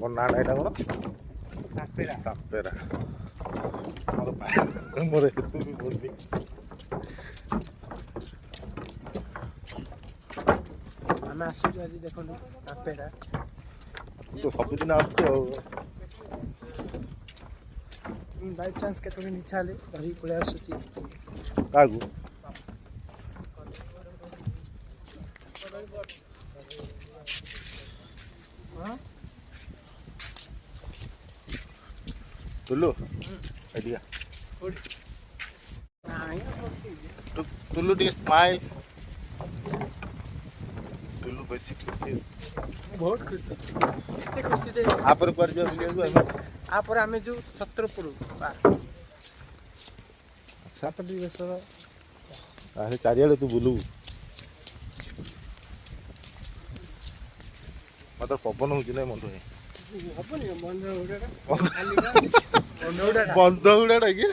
ତମ ନାଁଟା ଏଇଟା କ'ଣ? ତାପେରା। ମୋର ହେତୁ ବି ବୋଲବି। ଆମେ ଆସୁଛୁ ଆଜି ଦେଖନ୍ତୁ ତାପେରା। ତ ସବୁଦିନ ଆସୁଛୁ ଆଉ। ବାଇ ଚାନ୍ସ କେତେବେଳେ ଇଚ୍ଛା ହେଲେ ଧରିକି ପଳେଇ ଆସୁଛି। କାହାକୁ? ଟୁଲୁ ଏଠିକା ଟୁଲୁ ଟିକେ ସ୍ମାଇଲ୍। ଟୁଲୁ ବେଶୀ ଖୁସି। ବହୁତ ଖୁସି, ଏତେ ଖୁସି ଯେ ଆପରେ କୁଆଡ଼େ ଯିବା ବୁଲିବାକୁ ଆମେ? ଆପରେ ଆମେ ଯେଉଁ ଛତ୍ରପୁର ସାତଟି ଦେଶର ତାହେଲେ ଚାରିଆଡ଼େ ତୁ ବୁଲୁ। ମାତ୍ର ପବନ ହେଉଛି ନାଇଁ ମଣ୍ଟୁ ଭାଇ? ହବନି ବନ୍ଧ ଗୁଡ଼ାଟା ବନ୍ଧ ଗୁଡ଼ାଟା କି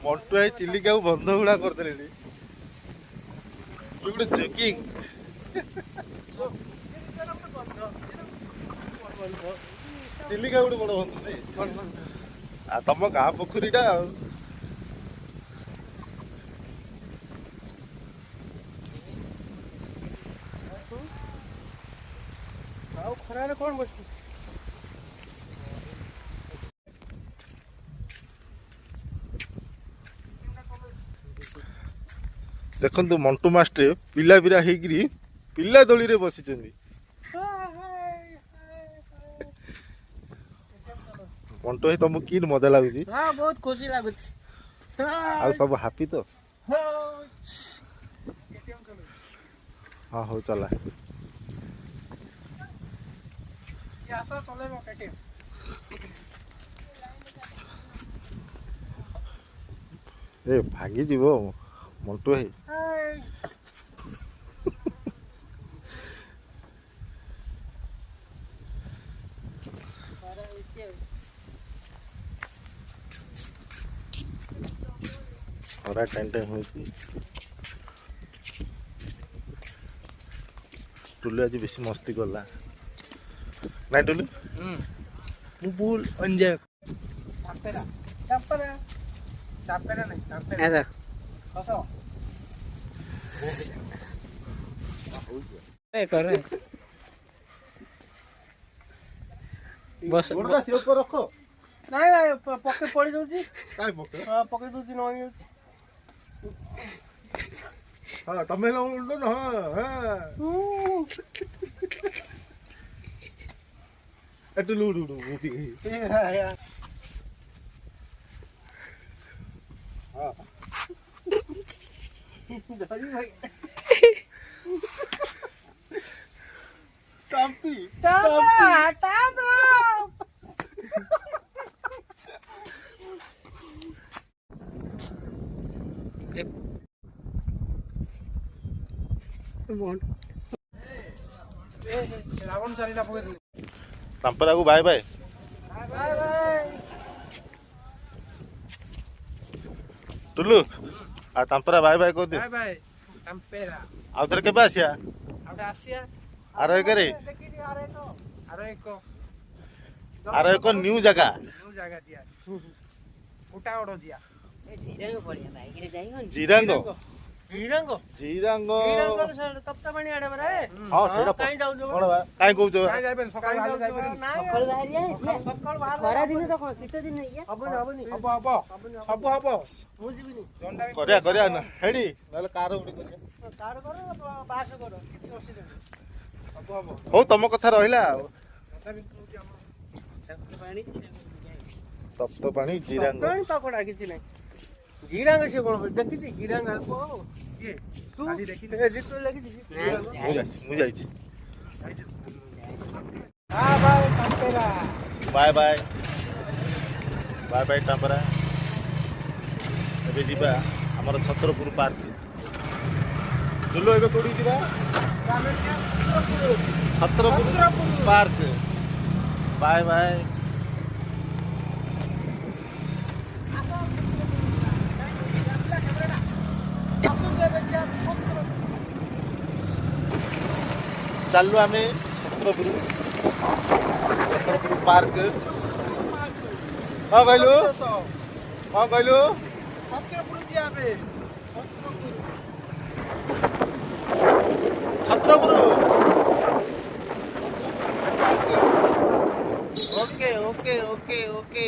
ମଣ୍ଟୁ ଭାଇ ଚିଲିକାକୁ ବନ୍ଧ ଗୁଡ଼ା କରିଦେଲେଣି। ଗୋଟେ ଟ୍ରେକିଂ ଚିଲିକା ଗୋଟେ ବଡ଼ ବନ୍ଧ ନାଇଁ? ଆଉ ତମ ଗାଁ ପୋଖରୀଟା ଆଉ। ଆଉ ଖରାରେ କ'ଣ ବସିଛୁ? ଦେଖନ୍ତୁ ମଣ୍ଟୁ ମାଷ୍ଟ୍ରେ ପିଲା ପିଲା ହେଇକିରି ପିଲା ଦୋଳିରେ ବସିଛନ୍ତି। ମଣ୍ଟୁ ଭାଇ ତମକୁ କି ମଜା ଲାଗୁଛି? ହଁ ବହୁତ ଖୁସି ଲାଗୁଛି। ଆଉ ସବୁ ହାପି ତ? ହଁ ହଉ ଚଲା। ଆସ ଚଲେଇବ କେଟିଏମ। ଏ ଭାଙ୍ଗିଯିବ ମଣ୍ଟୁ ଭାଇ। ଖରା ଟାଇମ୍ ଟାଇମ୍ ହେଉଛି। ଟୁଲୁ ଆଜି ବେଶୀ ମସ୍ତି କଲା ନାଇଁ ଟୁଲୁ? ବୁଲ ଏନ୍ଜୟ। ତାପେରା ତାପେରା ଚାପେରା ନାହିଁ ତାପେରା। ହସ ଏ କରେ ବସ ଗୋଡ଼ଟା ସେ ଉପରେ ରଖ। ନାଇଁ ଭାଇ ପକେଟ ପଡ଼ି ଯାଉଛି। କାଇଁ ପକେଇ? ହଁ ପକେଇ ଦଉଛି ନ ହେଇଯାଉଛି। ହଁ ତମେ ହେଲା ଉଲ୍ଟୁ ନା। ହଁ ଏଠୁ ଲୁଡୁ ହଁ ଧରି ଭାଇ ଟାମ୍ପି ରାବଣ ଚାରିଟା ପକେଇଥିଲେ। ତାମ୍ପରାକୁ ବାଏ ବାଏ। ଟୁଲୁ ଆଉ ତାମ୍ପରା ବାଏ ବାଏ କରିଦିଅ। Bye bye Tampara. ଆଉ ଥରେ କେବେ ଆସିବା? ଆଉ ଆସିଆ ଆର ଏକରେ ଦେଖିନି ଆର ଏକ ନ୍ୟୁ ଜାଗା ଦିଆ କୋଟା ଓଡ଼ ଦିଆ ଜିରାଙ୍ଗ ଜିରାଙ୍ଗ ଜିରାଙ୍ଗ। ତପ୍ତ ପାଣି ଆଡ଼େ ପରା। ହଁ ସେଇଟା କାଇଁ ଯାଉଛ? କ'ଣ ବା କାଇଁ କହୁଛ? ସକାଳୁ ଖରା ଦିନେ ତ କ'ଣ ଶୀତ ଦିନେ ହବନି ହବନି ହବ ହବ ସବୁ ହବ। ମୁଁ ଯିବିନି। କରିବା କରିବା ନା ହେଡ଼ି ନହେଲେ କାର ଗୋଟେ କରିବା। କାର୍ଡ କର ପାସ୍ କର କିଛି ଅସୁବିଧା ନାହିଁ। ସବୁ ହବ। ହଉ ତମ କଥା ରହିଲା ଆଉ। ତପ୍ତ ପାଣି ଜିରାଙ୍ଗ ପାଣି ପାକୋଡ଼ା କିଛି ନାହିଁ। ଗିରାଙ୍ଗ ସେ କ'ଣ ଦେଖିଛି? ଗିରାଙ୍ଗ କିଏ ତୁ ଦେଖିଛି? ଲାଗିଛି ମୁଁ ଯାଇଛି। ବାଏ ବାଏ ବାଏ ବାଏ ତାମ୍ପରା। ଏବେ ଯିବା ଆମର ଛତ୍ରପୁର ପାର୍କ। ଟୁଲୁ ଏବେ କୋଉଠିକି ଯିବା? ଛତ୍ରପୁର ପାର୍କ। Bye bye. ଚାଲୁ ଆମେ ଛତ୍ରପୁର ପାର୍କ। ହଁ କହିଲୁ ହଁ କହିଲୁ Chhatrapur. Okay okay okay okay